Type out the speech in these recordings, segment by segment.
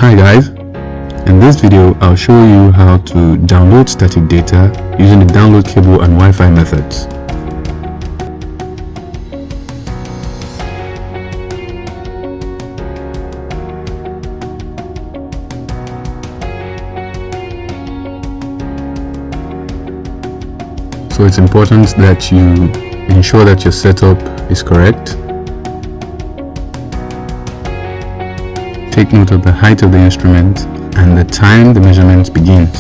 Hi guys, in this video I'll show you how to download static data using the download cable and Wi-Fi methods. So it's important that you ensure that your setup is correct. Take note of the height of the instrument and the time the measurement begins.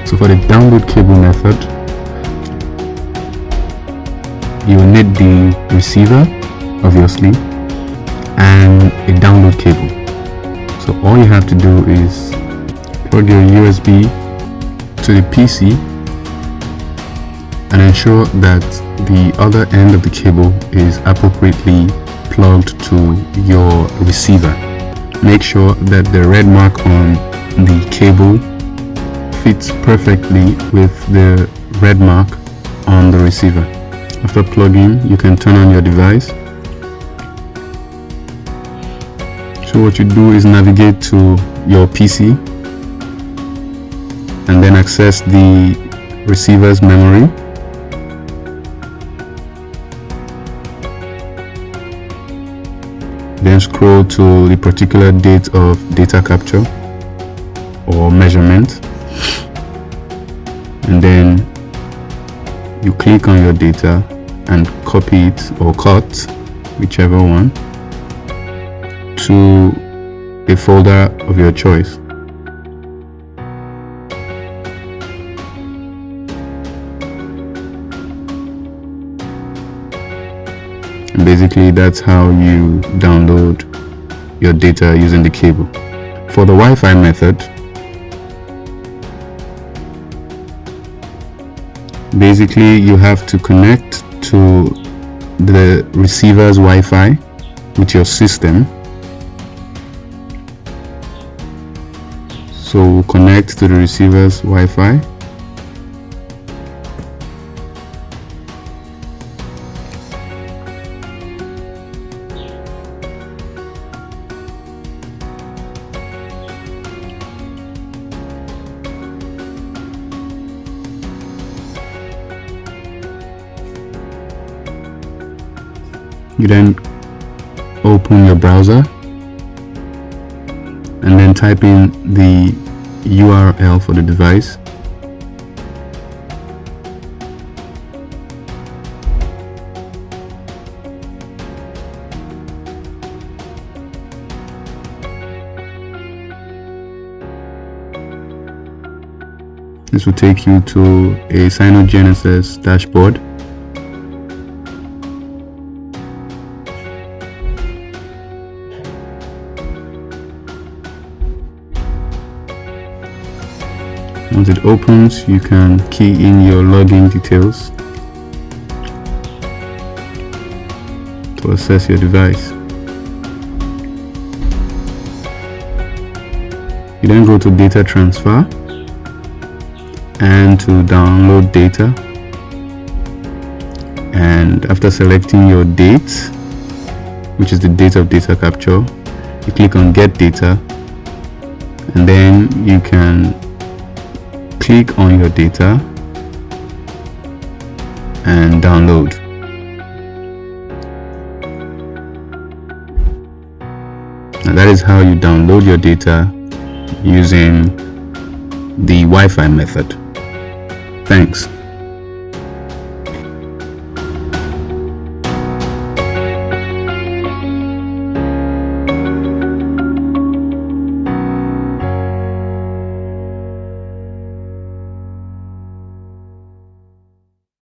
So for the download cable method, you will need the receiver, obviously, and a download cable. So all you have to do is plug your USB to the PC and ensure that the other end of the cable is appropriately plugged to your receiver. Make sure that the red mark on the cable fits perfectly with the red mark on the receiver. After plugging, you can turn on your device. So what you do is navigate to your PC and then access the receiver's memory. Then scroll to the particular date of data capture or measurement, and then you click on your data and copy it or cut, whichever one, to a folder of your choice. And basically that's how you download your data using the cable. For the Wi-Fi method, basically you have to connect to the receiver's Wi-Fi with your system. So we'll connect to the receiver's Wi-Fi. You then open your browser and then type in the URL for the device. This will take you to a Gnss dashboard. Once it opens, you can key in your login details to access your device. You then go to data transfer and to download data, and after selecting your date, which is the date of data capture, you click on get data, and then you can click on your data and download. Now that is how you download your data using the Wi-Fi method. Thanks.